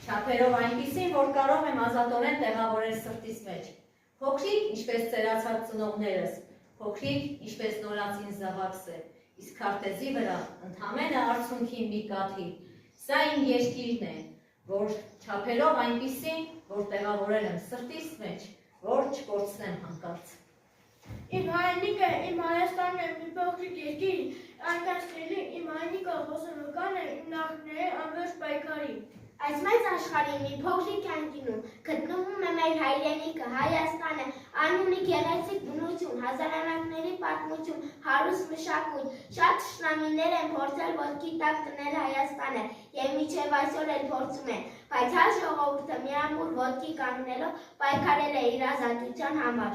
չափերով այնպիսին, որ կարող եմ ազատորեն տեղավորել սրտիս մեջ։ Փոքրիկ, ինչպես ծերացած ծնողներս, փոքրիկ, ինչպես նորած ինձ զավակսը, իսկ քարտեզի վրա ընդամենը արցունքի մի կաթիլ։ Սա իմ երկիրն է, որ չափերով այնպիսին, որ տեղավորել եմ սրտիս մեջ, որ չկորցնեմ հանկարծ։ Իմ հայրենիքը, իմ Հայաստանն է մի փոքրիկ երկիր, այնքանցնելի իմ հայրենիքը ոսանական է իմ նախնիների անվերջ պայքարի։ Այս մեծ աշխարհի մի փոքրիկ անկյունում գտնվում է մեր հայրենիքը Հայաստանը, անունի գեղեցիկ բնություն, հազարամյակների պատմություն, հարուստ մշակույթ, շատ թշնամիներ են փորձել ոտքի տակ դնել Հայաստանը եւ մինչեւ այսօր էլ փորձում են, բայց հայ ժողովուրդը միամուռ ոտքի կանգնելով պայքարել է իր ազատության համար։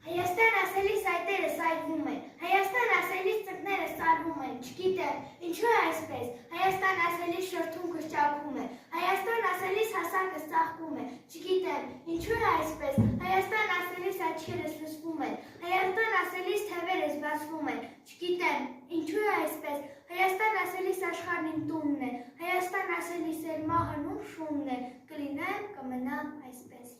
Հայաստան ասելիս այտերը սայրվում են, Հայաստան ասելիս ծնկները սարվում են, չգիտեմ, ինչու է այսպես, Հայաստան ասելիս շրթունքը ճապվում է, Հայաստան ասելիս հասակը ծաղկում է, չգիտեմ, ինչու է այսպես, Հայաստան ասելիս աչքերս լսվում են, Հայաստան ասելիս թևերս բացվում են, չգիտեմ, ինչու է այսպես, Հայաստան ասելիս աշխարհն իմ տունն է, Հայաստան ասելիս էլ մահն ու շունն է, կլինեմ, կմնամ այսպես։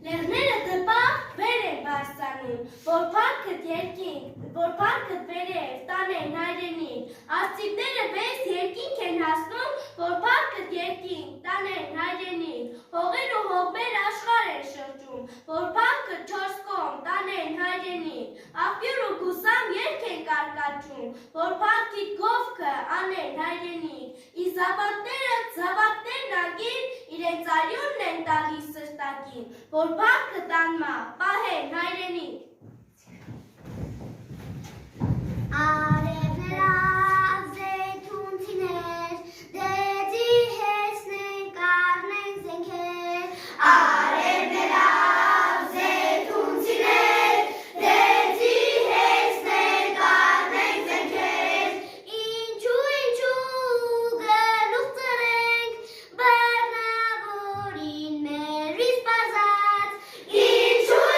Լեռները դպաղ վեր են բարձրանում, որ փառքդ երկինք, որ փառքդ վերև տանեն հայրենիք, աստիճները վեց երկինք են հասնում, որ փառքդ երկինք տանեն հայրենիք, հողեր ու հողեր աշխարհ են շրջում, որ փառքդ չորս կողմ տանեն հայրենիք, աղբյուր ու գուսամ երգ են կարկաչում, որ փառքիդ գովքը անեն հայրենիք, իսկ զավակներն անգին իրենց արյունն են տալիս սրտակին, որ փառքը տանմա, պահեն հայրենիք։ Արևներով զեյթունցիներ, դեձի հեսնեն կառնեն զենքեր, արևներով զեյթունցիներ, դեձի հեսնեն կառնեն զենքեր, ինչու գլուխ ծրենք, բռնավորին մերից բազած, ինչու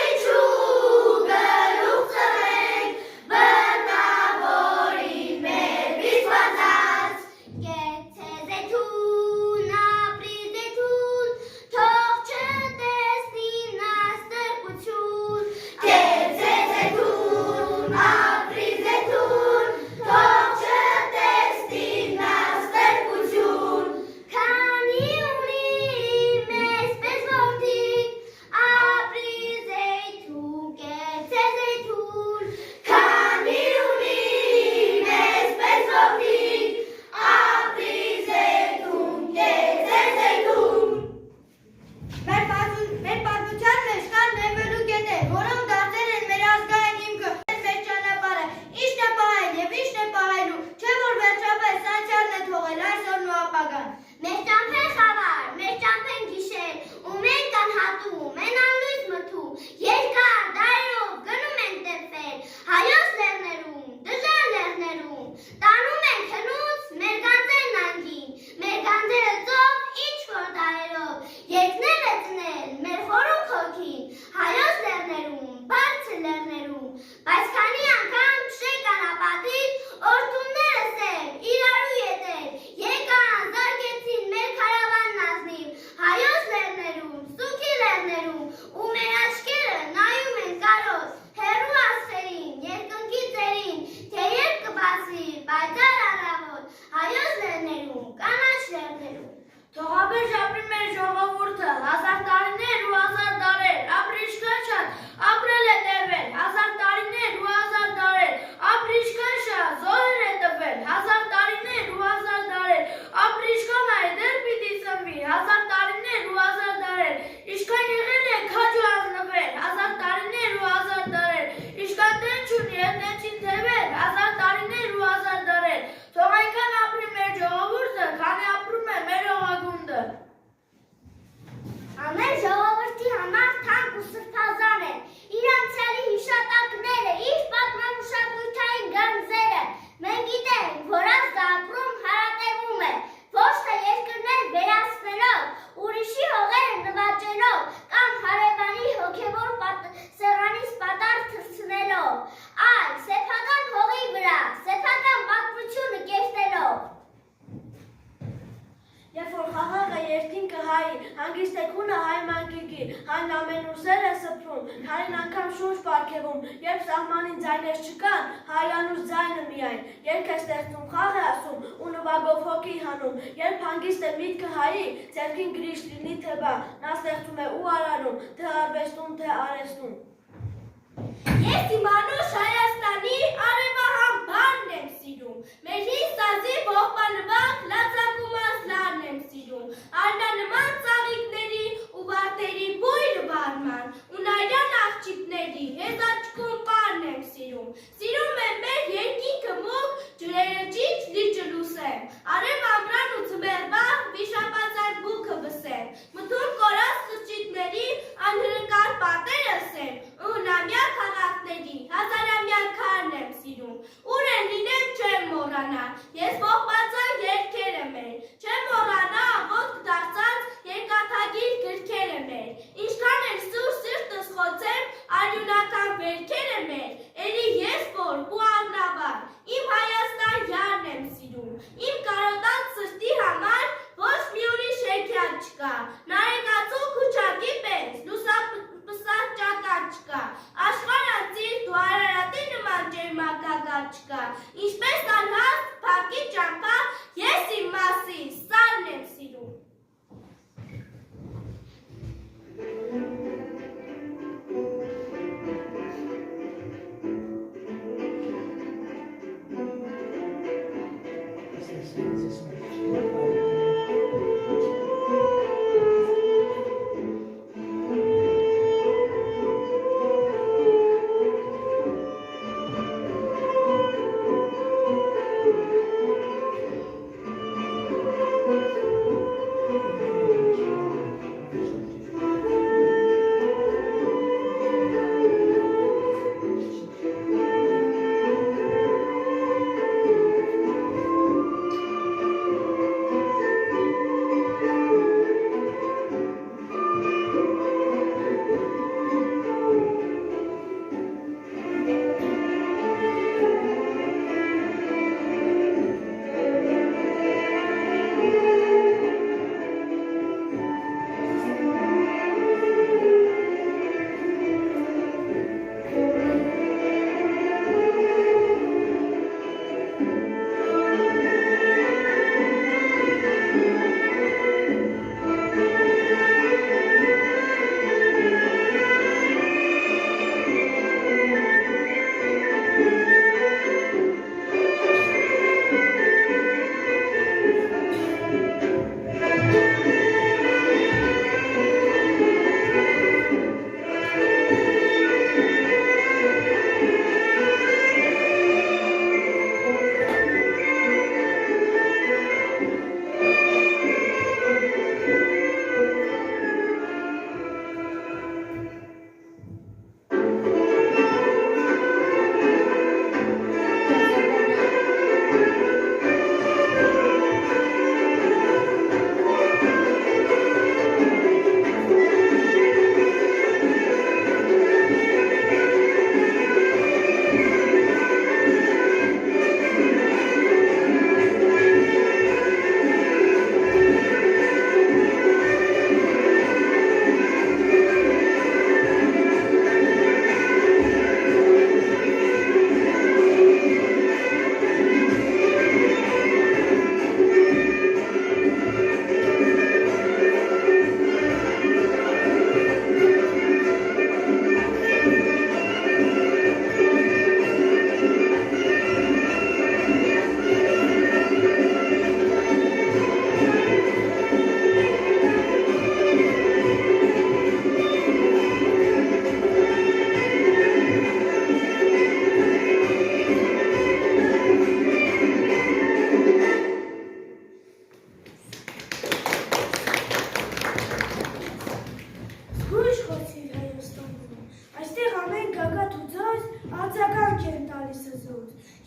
գլուխ ծրենք, բռնավորին մերից բազած, կեցե զեյթուն, ապրի զեյթուն, թող չտեսնին աստրկություն, կեցե զեյթուն, ապրի զեյթուն, թող չտեսնին աստրկություն, քանի ունի մեզ պես որդիկ, ապրի զեյթուն, կեցե զեյթուն, քանի ունի մեզ պես որդիկ, ապրի զեյթուն, կեցե զեյթուն։ Մեր պատմության մեջ կան նվելու գետեր, որոնք դարձել են մեր ազգային հիմքը, մեր ճանապարհը, ի՞նչն է պահել եւ ի՞նչն է պահելու, չէ՞ որ վերջապես անցյալն է թողել այսօրն ու ապագան։ Մեր ճամփեն խավար, մեր ճամփեն գիշեր, ու մենք անհատում, են անլույս մթում, երկար դարերով գնում են տեպել, հայոց լեռներում, դժան լեռներում, տանում ենք հնուց մեր գանձերն անգին, մեր գանձերը ծով ինչ-որ դարերով, երկները ծնել մեր խորում հոգին, հայոց լեռներում, բարձր լեռներում, բայց քանի անգամ չենք անապատիկ, օրդումներս էլ իրարու ետեր, եկան, զարգեցին մեր քարավանն ազնիվ, հայոց լեռներում, սուքի լեռներում, ու մեր աչքերը նայում են կարոտ, հեռու աստղերին, երկնքի ծերին, թեև կբացվի պայծառ առավոտ, հայոց լեռներում, կանաչ լեռներում։ Թողաբերջ ապրի մեր ժողովուրդը, հազար տարիներ ու հազար դարեր, ապրի իշխանչան, ապրել է տևել, հազար տարիներ ու հազար դարեր, ապրի իշխանչան, զոհեր է տվել, հազար տարիներ ու հազար դարեր, ապրի իշխան այ դեռ պիտի ծնվի, հազար տարիներ ու հազար դարեր, իշխան եղել է քաջ ու ազնվել, հազար տարիներ ու հազար դարեր, իշխան տեն չունի, ետնեցին թևեր, հազար տարիներ ու հազար դարեր, թող այնքան ապրի մեր ժողովուրդը, քանի ապրում է մեր հողագունդը։ հայի, հանգիստ է քունը հայ մանկիկի, հայն ամեն ուսեր է սփռում, քարին անգամ շունչ պարգևում, երբ սահմանին ձայներ չկան, հայանուց ձայնը միայն, երգ է ստեղծում, խաղ է ասում, ու նվագով հոգի հանում, երբ հանգիստ է միտքը հայի, ձեռքին գրիշ լինի թե բա, նա ստեղծում է ու արարում, թե արվեստում, թե արեստում։ Ես իմ անուշ Հայաստանի արևահամբարն եմ սիրում, մեր հին սազի ողբանվակ լացակումած լարն եմ սիրում, արնանման ծաղիկների ու վարդերի բույրը բարման, ու նայրան աղջիկների հեզ աչքում պարն եմ սիրում եմ մեր երկինքը մուկ, ջրերը ճիչ լիճը լուսեմ, արև ամրան ու ձմերվա վիշապացար բուքը վսեմ, մթում կորած խրճիթների անհրկար պատերը սեմ, ու հնամյա քաղաքների հազարամյա քարն եմ սիրում, ուր են լինեմ չեմ մոռանա, ես ողբացան երկերը մեր, չեմ մոռանա ոտք դարձած երկաթագիր գրքերը մեր, ինչքան էլ սուր սիրտս խոցեմ, արյունական վերքերը մեր, էլի ես որ ու առնավար, իմ Հայաստան յարն եմ սիրում, իմ կարոտած սրտի համար ոչ մի ուրիշ հեքիաթ չկա, նարեկացու քուչակի պես, լուսապսած ճակատ չկա, աշխարհածիր դու Արարատի նման ջերմակակատ չկա, ինչպես անհաստ փակի ճամփա, ես իմ մասին սարն եմ սիրում։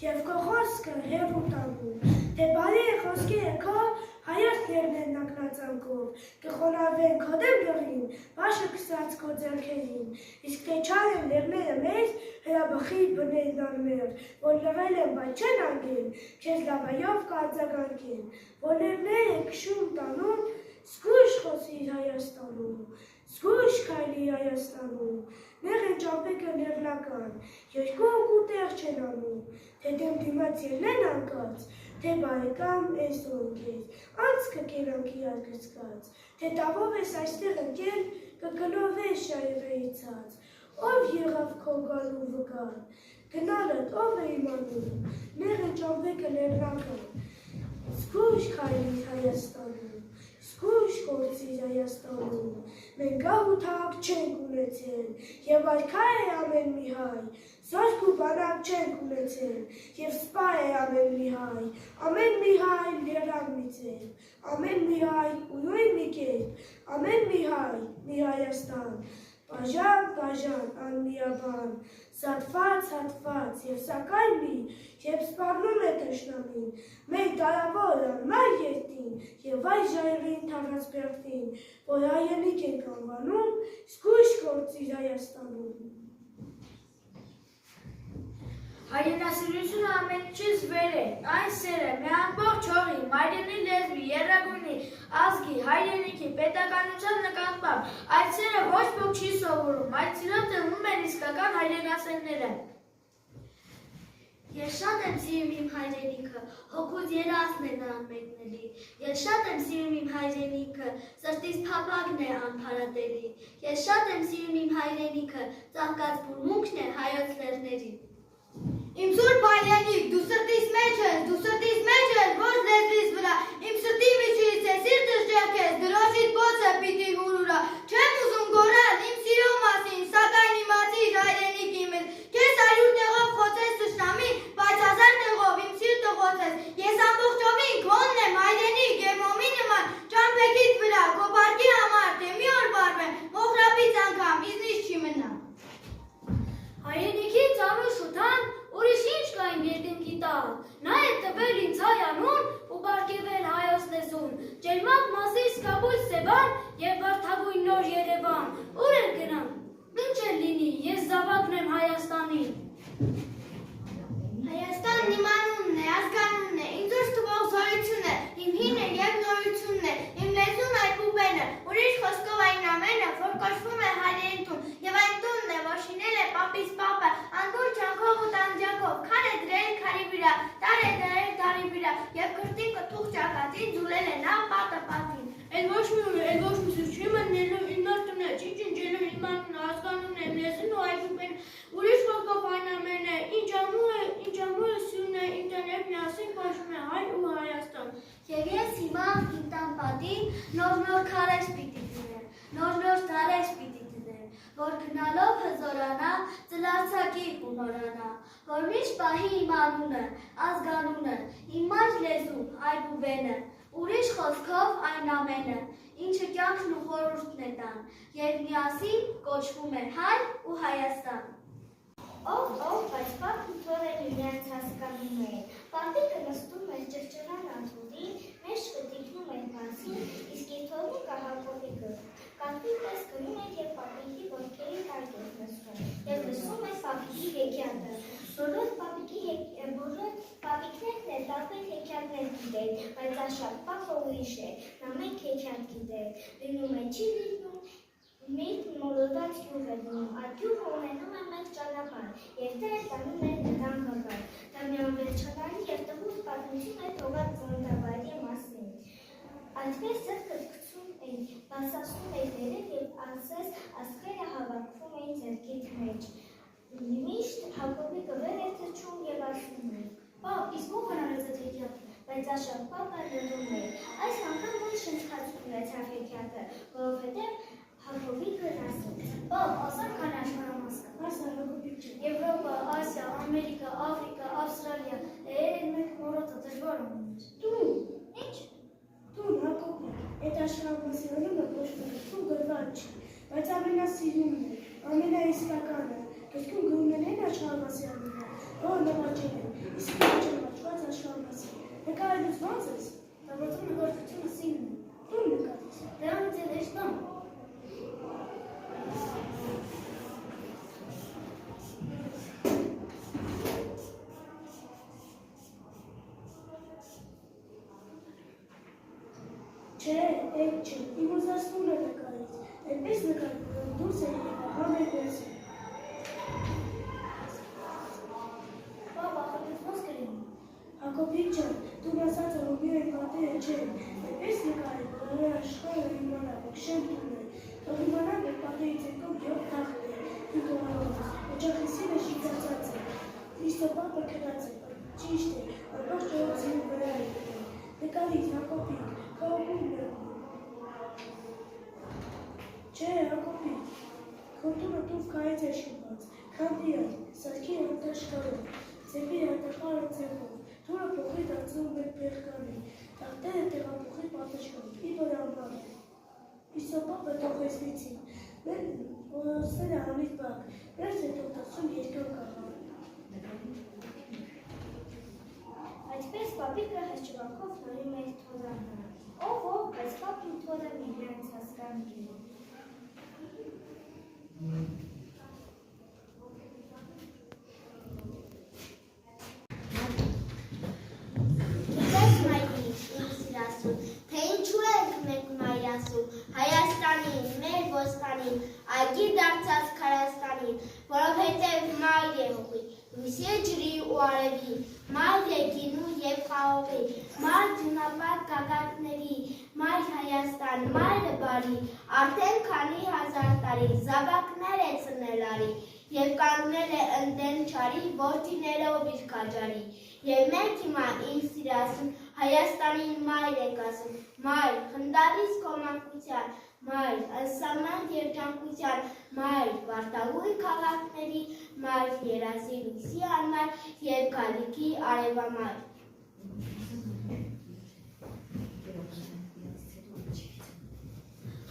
Եվ քո խոսքը հերուտանում, թե բարի է խոսքերը քո հայոց ներներն ակնածանքով, կխոնավեն քո դեմ լռին, բաշը կսած քո ձեռքերին, իսկ թե չարեն լեռները մեզ, հրաբխի բներն անմեր, որ լռել են, բայց չեն անգեն, քեզ լավայով կարձագանքեն, որ լեռները քշում տանում, զգույշ խոսիր Հայաստանում, զգույշ քայլի Հայաստանում, նեղ են ճամփեքը լեռնական, երկու կուտեղ չեն անում, թե դեմ դիմաց ելնեն անկած, թե բարեկամ ես ու ընկեր, անց կկերանք իրար գծկած, թե տավով ես այստեղ ընկել, կգնովես շայրեի ցած, ով եղավ քո գալու վկան, գնալդ ով է իմանում, նեղ են ճամփեքը լեռնական, զգույշ քայլիր Հայաստանում, զգույշ գործիր Հայաստանում, մենք գահ ու թակ չենք ունեցել, և արքա է ամեն մի հայ, զորք ու բանակ չենք ունեցել, և սպա է ամեն մի հայ լեռան մի ձև, ամեն մի հայ ուրույն մի կերպ, ամեն մի հայ, մի Հայաստան, բաժան, անմիաբան, հատված և սակայն մի, երբ սպառնում է թշնամին, մեր դարավոր անմայր երդին և այ ժայռին թաղած բերդին, որ հայրենիք ենք անվանում, զգույշ գործիր Հայաստանում։ Հայրենասիրությունը ամենից վեր է, այն սերը, մի ամբողջ հողի, մայրենի լեզվի, եռագույնի, ազգի, հայրենիքի, պետականության նկատմամբ, այդ սերը ոչ ոք չի սովորում, այդ սիրով ծնվում են իսկական հայրենասերները։ Ես շատ եմ սիրում իմ հայրենիքը, հոգուց երազն է նրան մեկնելի, ես շատ եմ սիրում իմ հայրենիքը, սրտիս փափագն է անփարատելի, ես շատ եմ սիրում իմ հայրենիքը, ծաղկած բուրմունքն է հայոց լեռների։ Իմ սուրբ հայրենիք, դու սրտիս մեջ ես, ոչ լեզվիս վրա, իմ սրտի միջից է, սիրտս ջերքես, դրոշիդ բոցը պիտի հուրուրա, չեմ ուզում գոռալ իմ սիրո մասին, սակայն իմացիր հայրենիք իմս, քեզ 100 տեղով խոցես թշնամին, բայց 1000 տեղով իմ սիրտը խոցես, ես ամբողջովին քոնն եմ հայրենիք և մոմի նման, ճամփեքիդ վրա, քո բարգի համար, թե մի օր վարվեմ, մոխրաբից անգամ, իզնից չի մնա։ Հայրենիքի ծանոթ շուտան, ուրիշ ինչ կա իմ երկնքի տակ, նա է տվել ինձ հայ անուն ու բարգեւել հայոց լեզուն, ջերմակ մասի սկաբույս Սևան և վարդագույն նոր Երևան, ուր էր գնամ, ինչ էլ լինի, ես զավակն եմ Հայաստանի։ Հայաստանն իմ անունն է, ազգանունն է, ինձ ուր թվող զորություն է, իմ հինը և նորությունն է, իմ լեզուն այդ ուբենը, ուրիշ խոսքով այն ամենը, որ կոչվում է հայրենի տուն, և այն տունն է, որ շինել է պապիս պապը, անդուր ջանքով ու տանջանքով, քար է դրել քարի վրա, տար է դրել տարի վրա, և կրտիկը թուղ ճակատին ձուլել է նա պատը պատին։ Էլ ոչ մի ուր, էլ ոչ մի սուր չի մնելու իմ նոր տնը, չինչնջելու իմ անունը, ազգանունն եմ, լեզուն ու այդ ուբեն, ուրիշ խոսքով այն ամեն է, ինչ ամուր է սյուն է, իմ տաներ միասին կոչվում է հայ ու Հայաստան։ Եվ ես հիմա իմ տան պատին նոր քարեր պիտի դնեմ, նոր տարեր պիտի դնեմ, որ գնալով հզորանա, ծլարձակի ու նորանա, որ միշտ պահի իմ անունը, ազգանունը, իմ մայր լեզուն, այբ ու բենը, ուրիշ խոսքով այն ամենը, ինչը կյանքն ու խորհուրդն է տան, և միասին կոչվում է հայ ու Հայաստան։ Ով, բայց պապն թորերը նրանց հասկանում էին, պապիկը նստում էր ճղճղան անթուդին, մեր շպտիկնում էր մասին, իսկ իր թողի կահակովիկը, կատվի պես գնում էր և պապիկի ոտքերի տակ էր նստում, և լսում էր պապիկի հեքիաթը, բոլոր պապիկներն էլ տարբեր հեքիաթներ գիտեր, բայց աշատ պապը ուրիշ է, նա մեկ հեքիաթ գիտեր, լինում է չի լինում, Միշտ մոլորված գյուղ է դնում, այդ գյուղը ունենում է մեծ ճանապարհ, և դերը տանում է նրան գագար, դա միանվերջանալի և տխուր պատմություն է թողած ծննդավայրի մասին։ Այդպես ձեռքդ գցում էին, բացասում էի վերև և ասես աստղերը հավաքվում էին ձեռքիդ մեջ։ Միշտ Հակոբիկը վեր էր թռչում և ասում էր. «Պապ, իսկ ո՞վ հնարեց այդ հեքիաթը», բայց աշատ պապը լռում էր։ Այս անգամ ուրիշ ընթացքում ունեցավ հեքիաթը, որովհետև Հակոբիկն ասում. «Պապ, ասա՞ր քանի աշխարհամաս կա»։ Ասա Հակոբիկ ջան։ Եվրոպա, Ասիա, Ամերիկա, Աֆրիկա, Ավստրալիա, մեկ մոռացա դժվար անուններ։ Տուն։ Ի՞նչ։ Տուն, Հակոբիկ, այդ աշխարհամասի անունը կոչվում է տուն գրված չի, բայց ամենասիրումն է, ամենաիսկականը, գրքում գրում են աշխարհամասի անունը, որը նվաճել են, իսկ ինչ է նվաճված աշխարհամասի։ Նկարելուց ո՞նց ես։ Դավոծում նկարչությունը սիրում եմ։ Տուն նկարես։ Դրանից էլ էշ տան։ Չէ, այդ չէ, իմ ուզածնուն է նկարից, այդպես նկար, որ դուրս է եկա, համերպես է։ Բաբա, խնդրեց ոնց կրին։ Հակոբիկ ջան, դու ասած որ միայն պատերը չէ, այդպես նկարել, որ աշխարհը իմանա, որ շեն տուն է, թող իմանա, որ պատերից եկող յոթ թախտ է, ու դողարով, օջախի սիրը շիծացած է, Իսոպապը քրած է, ճիշտ է, ամբողջ օղոցին վրա է գտել, նկարից Հակոբիկ, քողում է։ Չէ, Հակոբիկ, քո տունը տուֆ քայից է շուտված, քանդի է, սարքի հատաշկարով, ծեպի հատակարը ծեպով, Թուրը փոխի դարձնում մեր պեղկանի, տախտերը տեղափոխի պատշկով, իբր ամբար է։ Իսոպապը թողեսնիցին, մեր որոսել է անիտ բակ, վերց է թողտացում երկրով կաղար։ Այսպես պապիկը հրճվանքով նորում էր թոզանը։ Ով, բայց պապին թոզը միգրանց հասկանքի։ Գիտես մայրի, իմ սիրասուն, թե ինչու ենք մենք մայրասուն, Հայաստանին, մեր ոստանին, այգի դարձած Քարաստանին, որովհետև մայր է հողի, լույսի է ջրի ու արևի, մայր է գինու և խաղողի, մայր ձյունապատ կակակների, մայր Հայաստան, մայրը բարի, արդեն քանի հազար տարի, զավակներ է ծնել արի, և կանգնել է ընդեն չարի, որդիներով իր քաջարի, և մենք հիմա իմ սիրասուն, Հայաստանին մայր եք ասում, մայր, խնդալիս քո մանկության, մայր, անսահման երջանկության, մայր, վարտահույն քաղաքների, մայր, երազի լույսի անմայր և գալիքի արևամայր։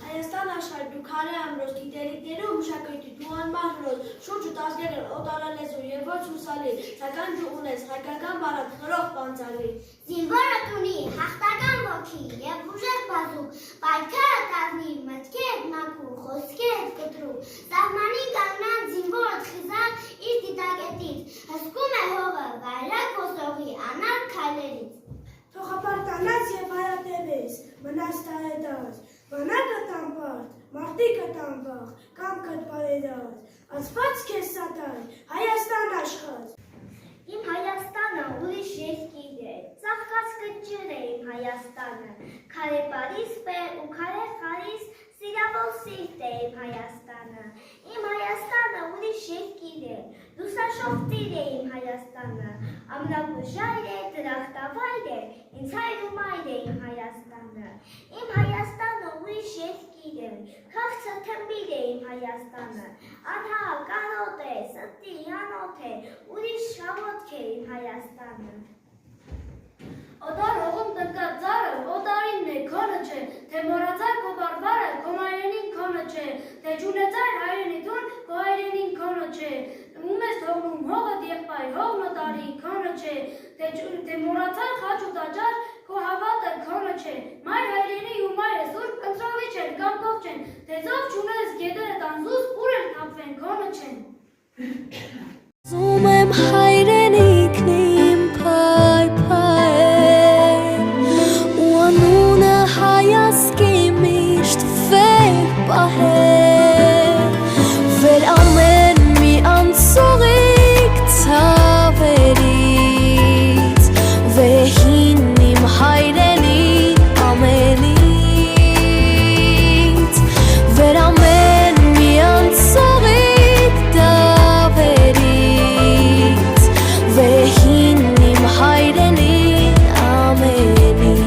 Հայաստան աշխարհ դու քարե ամրոց գիտելիքներով մշակույթի դու անմահ հրոց շուրջը տազգերել օտարալեզու եւ ոչ հուսալի սակայն դու ունես հայկական բարակ խրող պանծալի Զինվորը ունի հաղթական ոգի եւ ուժեղ բազուկ, պայքարը կազմի մտքեր մաքուր, խոսքեր կտրուկ, սահմանի կանգնած զինվորը խիզախ իր դիտակետից, հսկում է հողը վայրակ ոսողի անարգ քայլերից։ Թողապարտանած և հայատևես, մնաս տարեդած, վանակը տամպարդ, մարդիկը տամվաղ, կամքըտ բարեդած, ասված կեզ սատար, Հայաստան աշխած։ Իմ Հայաստանը ուրիշ երկիր է, ծաղկած կճիռ է իմ Հայաստանը, քարե Պարիս պեր ու քարե խարիս սիրավոր սիրտ է իմ Հայաստանը, իմ Հայաստանը ուրիշ երկիր է, դուսաշողտիր է իմ Հայաստանը, ամնագուժայր է, դրախտավայր է, ինձ հայր ու մայր է իմ Հայաստանը, իմ Հայաստանը ուրիշ երկիր է, քաղցը թմբիր է իմ Հայաստանը, անհա կարոտ է, սրտի անոթ է, ուրիշ շավոտք է իմ Հայաստանը։ Օտար հողում տնկած ծառը օտարինն է, քոնը չէ, թե մորացար քո բարբարը, քո մայրենին քոնը չէ, թե ջունեցար հայրենի տուն, քո հայրենին քոնը չէ, ում ես թողնում հողդ եղբայր, հողն օտարի քոնը չէ, թե մորացար խաչ ու տաճար, քո հավատը քոնը չէ, մայր հայրենի ու մայրը սուրբ ընտրովի չեն, կամ կով չեն, թե զով չունես գետերը տանզուս, ուր են թափվեն, քոնը չեն։ Զում եմ հայրենիքն իմ փայփայել ու անունը հայասկի միշտ վեր պահել վեր ամեն մի անցողիկ ցավերից վեհին իմ հայրենի ամենից վեր ամեն մի անցողիկ դավերից վեհին իմ հայրենի ամենից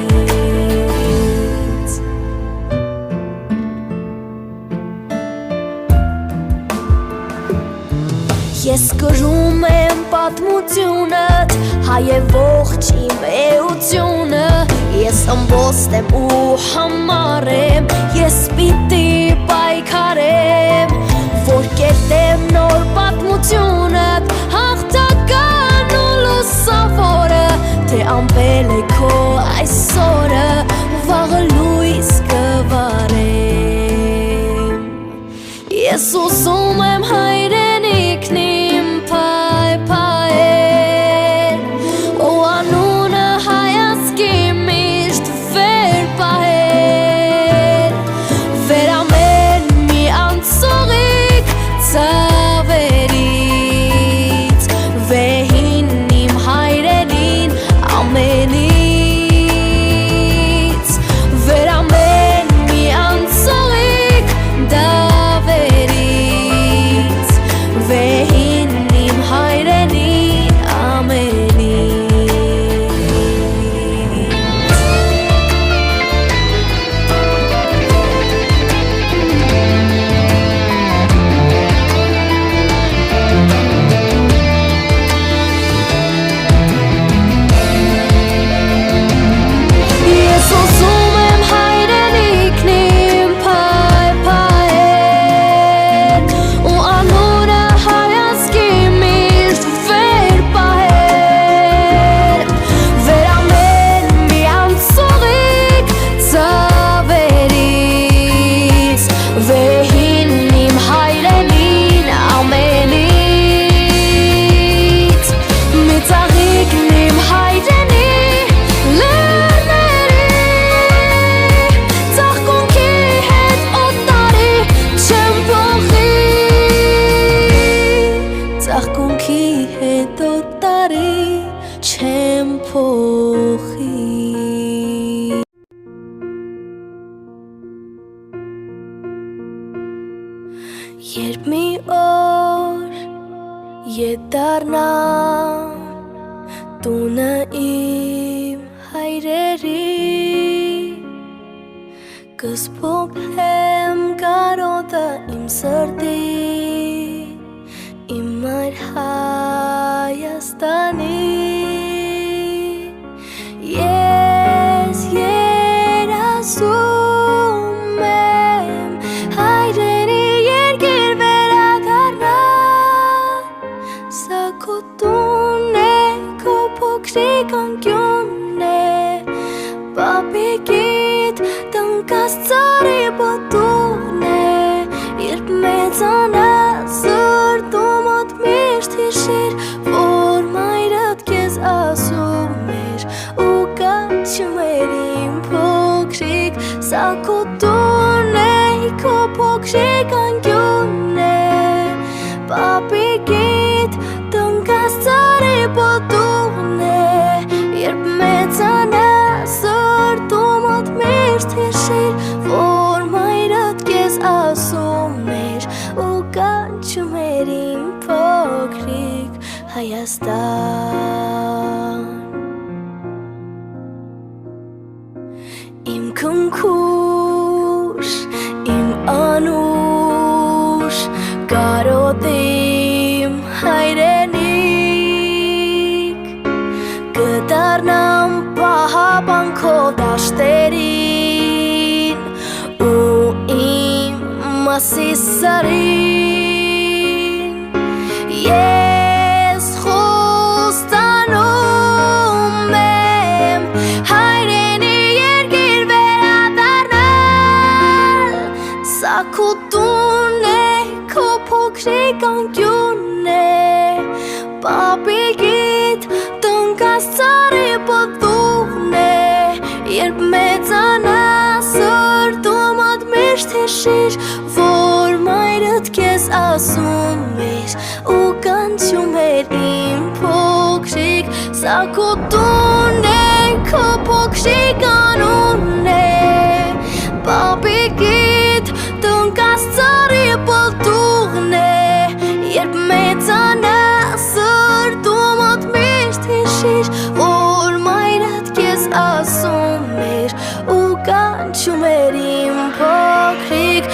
Ես կրում եմ պատմությունըդ, հայ է ողջ իմ էությունը, ես ըմբոստ եմ ու համառ եմ, ես պիտի պայքարեմ, որ կերտեմ նոր պատմությունըդ, հաղթական ու լուսավորը, թե ամպել է քո այսօրը, վաղը լույս կվարեմ, ես ուզում եմ հայրենիքն իմ փայփայել ու անունը հայասկի միշտ վեր պահել կդառնամ տունը իմ հայրերի կսփոփեմ կարոտը իմ սրտի իմ մայր Հայաստանի ես երազում եմ հայրենի երկիր վերադառնալ սա քո տունն է քո փոքրիկ անկյունն է պապիկիդ տնկած ծառի բոտունն է երբ մեծանաս սրտումդ միշտ հիշիր որ մայրդ քեզ ասում էր ու կանչում էր իմ փոքրիկ սա քո տունն է քո փոքրիկ անկյունն է պապիկիդ տնկած ծառի բոտունն է երբ մեծանաս սրտումդ միշտ հիշիր որ մայրդ քեզ ասում էր ու կանչում էր իմ փոքրիկ Հայաստան իմ քնքուշ իմ անուշ կարոտիմ հայրենիք կդառնամ պահապան քո դաշտերին ու իմ մասիս սարին ես խոստանում եմ հայրենի երկիր վերադառնալ սա քո տունն է քո փոքրիկ անկյունն է պապիկիդ տնկած ծառի բոտունն է երբ մեծանաս սրտումդ միշտ հիշիր որ մայրդ քեզ ասում էր ու կանչում էր իմ փոքրիկ սա քո տունն է քո փոքրիկ անունն է պապիկիդ տնկած ծառի բոտունն է երբ մեծանաս սրտումդ միշտ հիշիր որ մայրդ քեզ ասում էր ու կանչում էր իմ փոքրիկ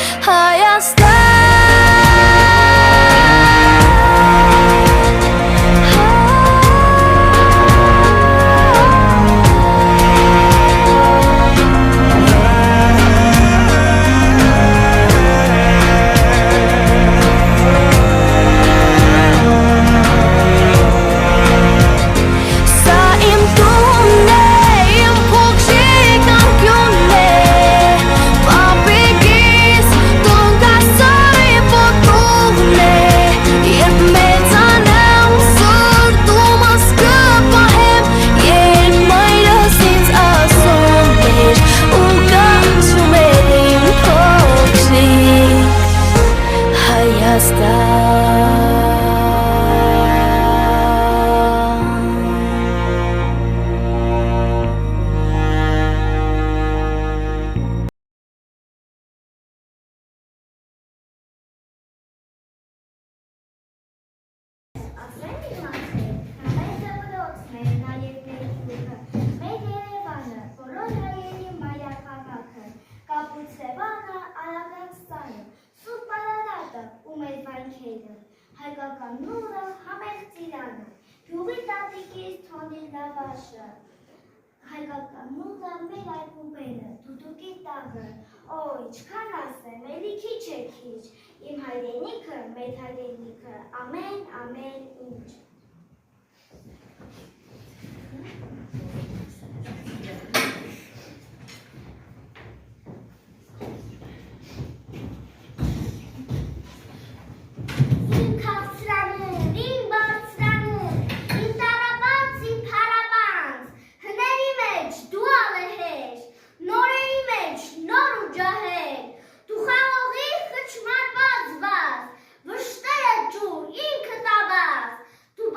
Հայկական նուրը համեղ ծիրանը, հյուղի տատիկից թոնի լավաշը, հայկական նուրը մեր այգուբենը, դուդուկի տաղը, օй, չքան ասեմ, էլի քիչ է քիչ, իմ հայրենիքը, մեր հայրենիքը, ամեն, ամեն ինչ։ Դու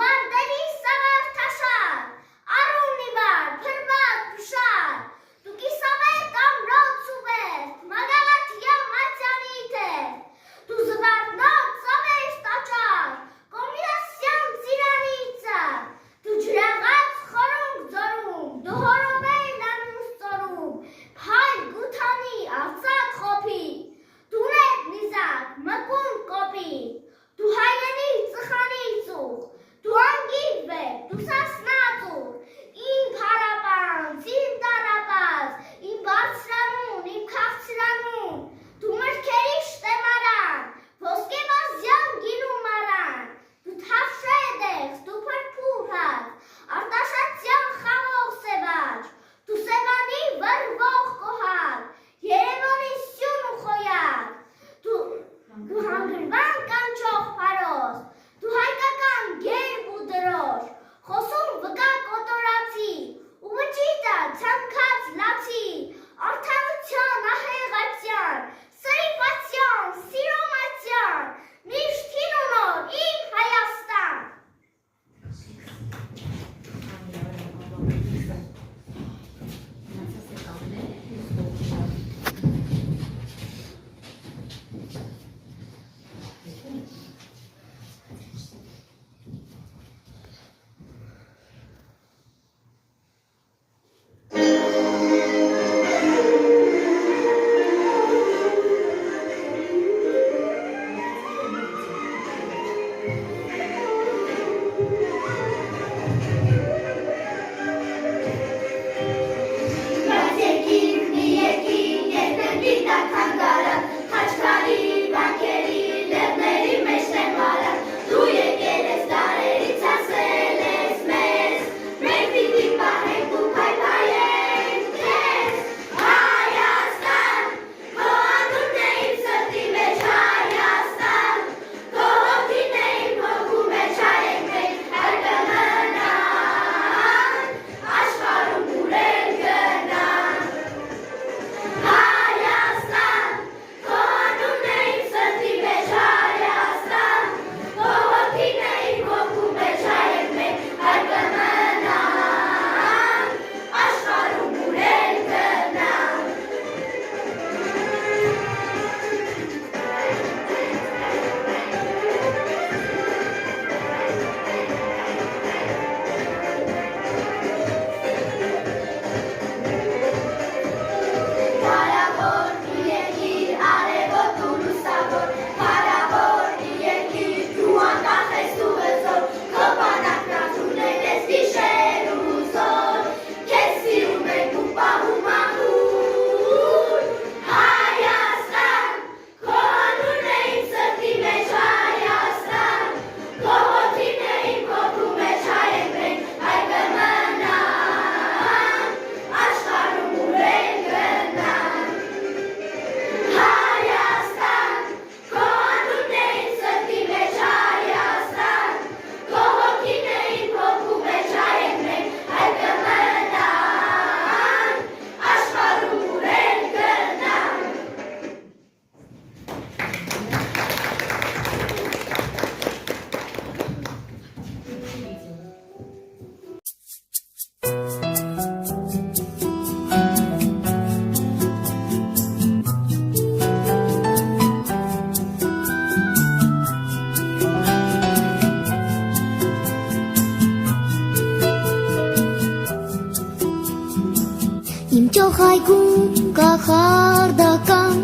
այգում կախարդական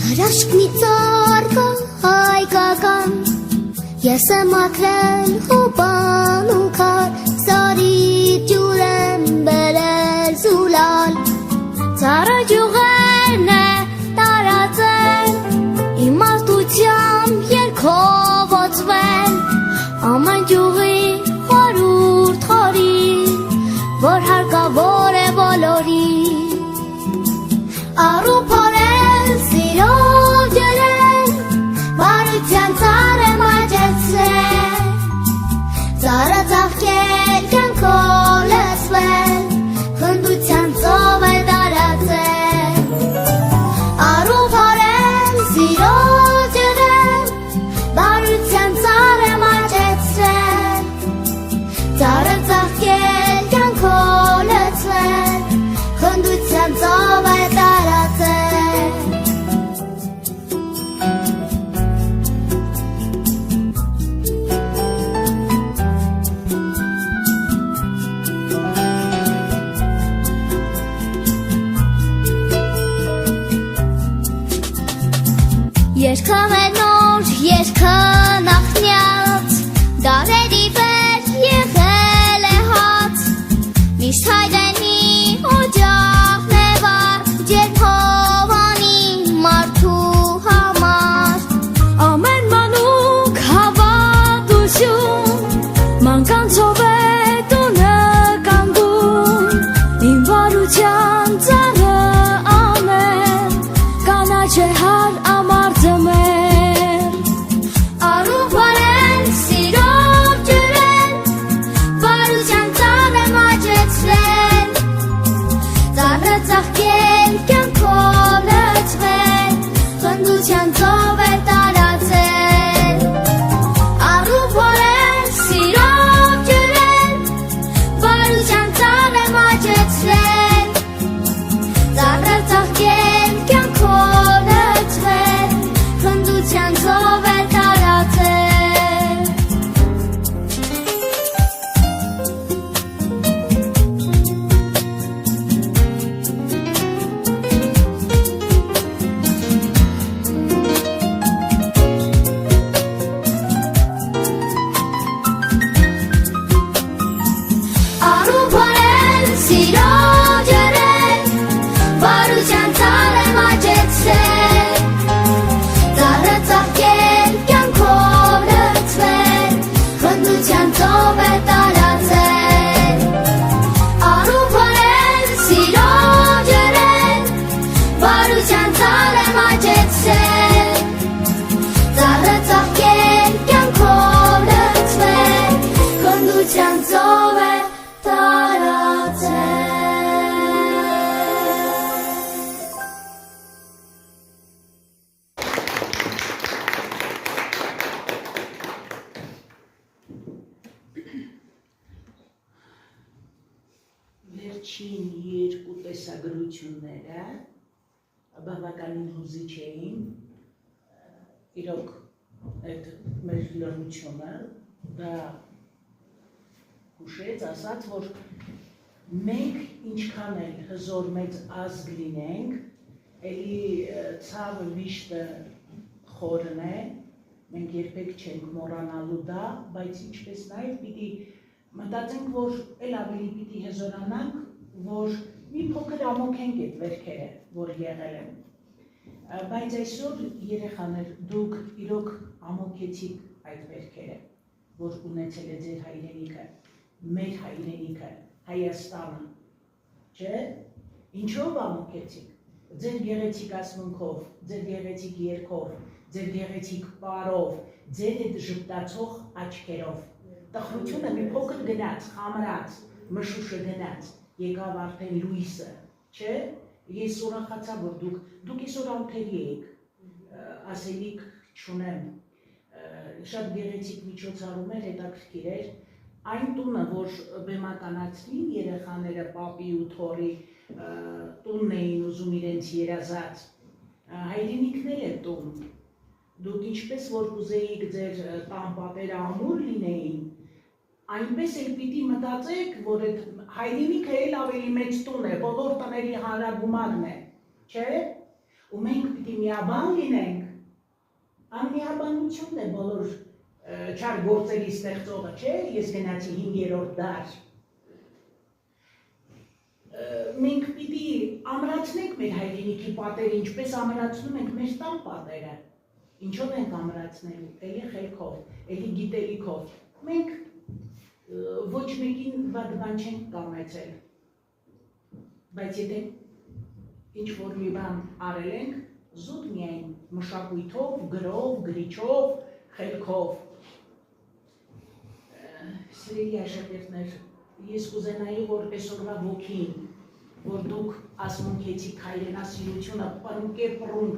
հրաշքնի ծառկա հայկական ես եմ ակրել հոբան ու քար սարի ջուր եմ բերել զուլալ ծառը ջուղերն է տարածել իմաստությամբ երգով օծվել ամեն ջուղի խորուրդ խորին որ հարկավոր է բոլորին առուփորել սիրով ջրել բարության ծառ եմ աճեցրել ծառը ծաղկել կյանքով լցվել խնդության ծով է տարածել առուփորել սիրով ջրել բարության ծառ եմ աճեցրել ծառը ծաղկել կյանքով լցվել խնդության ծով է տարածել Երկը մենոր, երկը նախնյաց, դարերի վեր եղել է հաց, միշտ հայրենի օջախն է վար, ջերմ հովանի մարդու համար, ամեն մանուկ հավատություն, մանկանցով է տունը կանգուն, իմ վարության ծառը ամեն, կանաչ է հար ամարձը մեր, առուփորել սիրով ջրել, բարության ծառ եմ աճեցրել, ծառը ծաղկել կյանքով լցվել, խնդության ծով է տարածել, առուփորել սիրով ջրել, բարության ծառ եմ աճեցրել, ծառը ծաղկել կյանքով լցվել, խնդության ծով է տարածել Առուփորել սիրով ջրել, բարության ծառ եմ աճեցրել, ծառը ծաղկել կյանքով լցվել, խնդության ծով է տարածել, առուփորել սիրով ջրել, բարության ծառ եմ աճեցրել, ծառը ծաղկել կյանքով լցվել, խնդության ծով է տարածել Վերջին երկու տեսագրությունները բավականին հուզիչ էին, իրոք այդ մեր լրությունը դա հուշեց, ասաց, որ մենք ինչքան էլ հզոր մեծ ազգ լինենք, էլի ցավը վիշտը խորն է, մենք երբեք չենք մոռանալու դա, բայց ինչպես նաև պիտի մտածենք, որ էլ ավելի պիտի հզորանանք, որ մի փոքր ամոքենք այդ վերքերը, որ եղել են։ Բայց այսօր երեխաներ, դուք իրոք ամոքեցիք այդ վերքերը, որ ունեցել է ձեր հայրենիքը, մեր հայրենիքը, Հայաստանը, չէ՞, ինչով ամոքեցիք, ձեր գեղեցիկ ասմունքով, ձեր գեղեցիկ երգով, ձեր գեղեցիկ պարով, ձեր այդ ժպտացող աչքերով, տխրությունը մի փոքր գնաց, խամրած, մշուշը գնաց, եկավ արդեն լույսը, չէ՞, ես ուրախացա, որ դուք այսօր անթերի եք, ասելիք չունեմ, շատ գեղեցիկ միջոցառում էր, հետաքրքիր էր, այն տունը, որ բեմականացնին երեխաները պապի ու թորի տունն էին ուզում իրենց երազած, հայրենիքներ է տուն, դուք ինչպես որ կուզեիք ձեր տան պատերը ամուր լինեին, այնպես էլ պիտի մտածեք, որ այդ հայրենիքը էլ ավելի մեծ տուն է, բոլոր տների հանրագումարն է, չէ՞։ Ու մենք պիտի միաբան լինենք, անմիաբանությունն է բոլոր չար գործերի ստեղծողը, չէ՞, ես գնացի 5-րդ դար։ Մենք պիտի ամրացնենք մեր հայրենիքի պատերը, ինչպես ամրացնում ենք մեր տան պատերը։ Ինչով ենք ամրացնելու, էլի խելքով, էլի գիտելիքով։ Մենք ոչ մեկին վատ բան չենք կամեցել, բայց եթե ինչ-որ մի բան արել ենք, զուտ միայն մշակույթով, գրով, գրիչով, խելքով։ Սիրելի աշակերտներ, ես կուզենայի, որ այսօրվա ոգին, որ դուք ասմունքեցիք հայրենասիրությունը պռունկ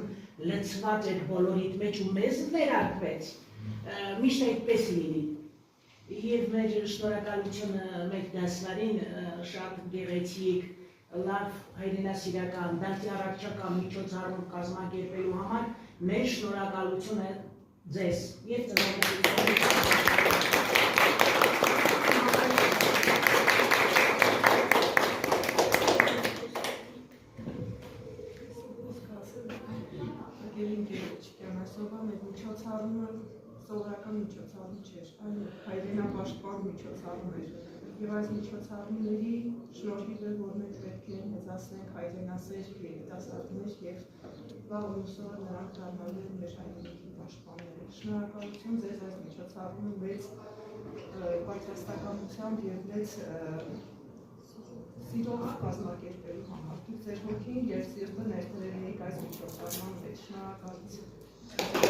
լցված էր բոլորիդ մեջ ու մեզ վերարկվեց, միշտ այդպես լինի։ Եվ մեր շնորհակալությունը մեր դասվարին շատ գեղեցիկ, լավ հայրենասիրական, դաստիարակչական միջոցառում կազմակերպելու համար մեր շնորհակալությունը ձեզ եւ Սովորական միջոցառում չէր, այլ հայրենապաշտպան միջոցառում էր, եւ այս միջոցառումների շնորհիվ է, որ մենք պետք է մեծացնենք հայրենասեր երիտասարդներ եւ վաղ ուսող նրանք դառնալու են մեր հայրենիքի պաշտպանները։ Շնորհակալություն ձեզ այս միջոցառումը մեծ պատրաստականությամբ եւ մեծ սիրով կազմակերպելու համար։ Դուք ձեր հոգին եւ սիրտը ներդրել եք այս միջոցառման մեջ։ Շնորհակալություն։